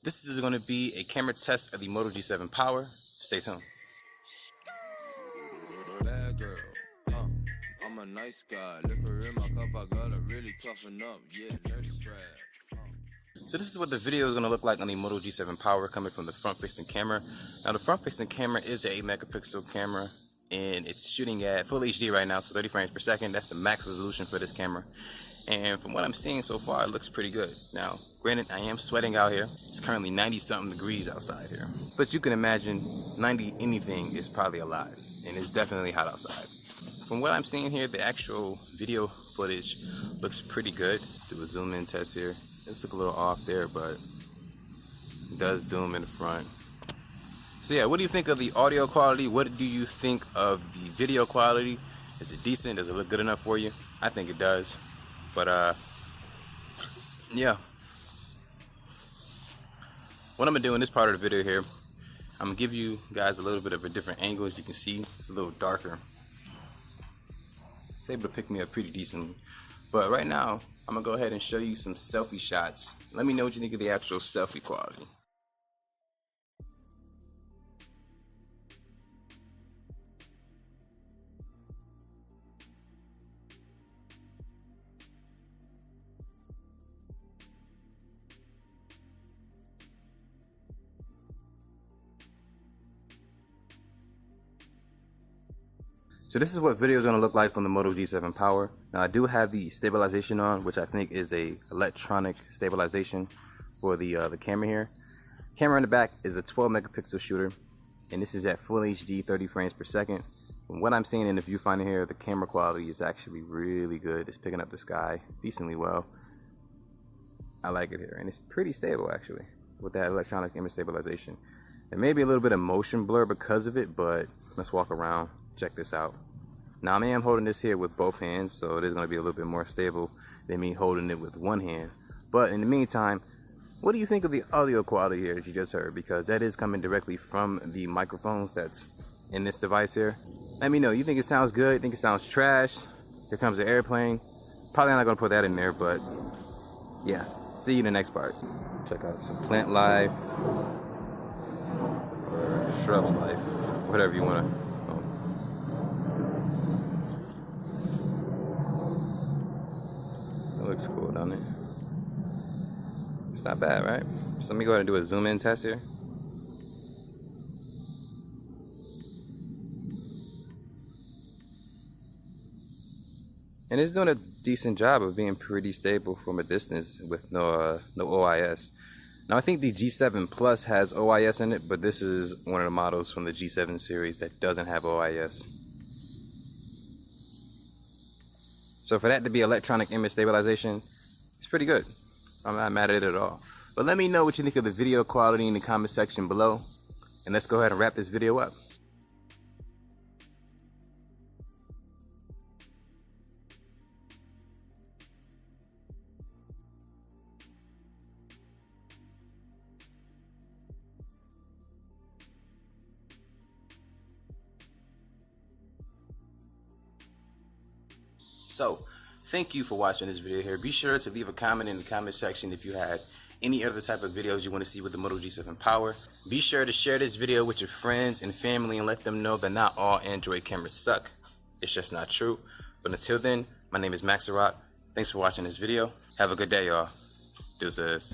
This is going to be a camera test of the Moto G7 Power. Stay tuned. Bad girl, I'm a nice guy. Liquor in my cup, I gotta really toughen up. Yeah, nurse strap. So this is what the video is going to look like on the Moto G7 Power coming from the front-facing camera. Now the front-facing camera is an 8 megapixel camera and it's shooting at full HD right now, so 30 frames per second. That's the max resolution for this camera. And from what I'm seeing so far, it looks pretty good. Now, granted, I am sweating out here. It's currently 90-something degrees outside here. But you can imagine 90 anything is probably a lot, and it's definitely hot outside. From what I'm seeing here, the actual video footage looks pretty good. Do a zoom in test here. It's a little off there, but it does zoom in the front. So yeah, what do you think of the audio quality? What do you think of the video quality? Is it decent? Does it look good enough for you? I think it does. But yeah. What I'm gonna do in this part of the video here, I'm gonna give you guys a little bit of a different angle. As you can see, it's a little darker. It's able to pick me up pretty decently. But right now, I'm gonna go ahead and show you some selfie shots. Let me know what you think of the actual selfie quality. So this is what video is going to look like from the Moto G7 Power. Now I do have the stabilization on, which I think is a electronic stabilization for the camera here. Camera in the back is a 12 megapixel shooter, and this is at full HD, 30 frames per second. From what I'm seeing in the viewfinder here, the camera quality is actually really good. It's picking up the sky decently well. I like it here, and it's pretty stable actually with that electronic image stabilization. There may be a little bit of motion blur because of it, but let's walk around, check this out. Now I am holding this here with both hands, so it is going to be a little bit more stable than me holding it with one hand. But in the meantime, what do you think of the audio quality here that you just heard? Because that is coming directly from the microphones that's in this device here. Let me know. You think it sounds good? You think it sounds trash? Here comes the airplane. Probably not going to put that in there, but yeah. See you in the next part. Check out some plant life or shrubs life, whatever you want to. Looks cool, doesn't it? It's not bad, right? So let me go ahead and do a zoom in test here. And it's doing a decent job of being pretty stable from a distance with no OIS. Now I think the G7 Plus has OIS in it, but this is one of the models from the G7 series that doesn't have OIS. So for that to be electronic image stabilization, it's pretty good. I'm not mad at it at all. But let me know what you think of the video quality in the comment section below. And let's go ahead and wrap this video up. So, thank you for watching this video here. Be sure to leave a comment in the comment section if you had any other type of videos you want to see with the Moto G7 Power. Be sure to share this video with your friends and family and let them know that not all Android cameras suck. It's just not true. But until then, my name is Maxarot. Thanks for watching this video. Have a good day, y'all. Deuces.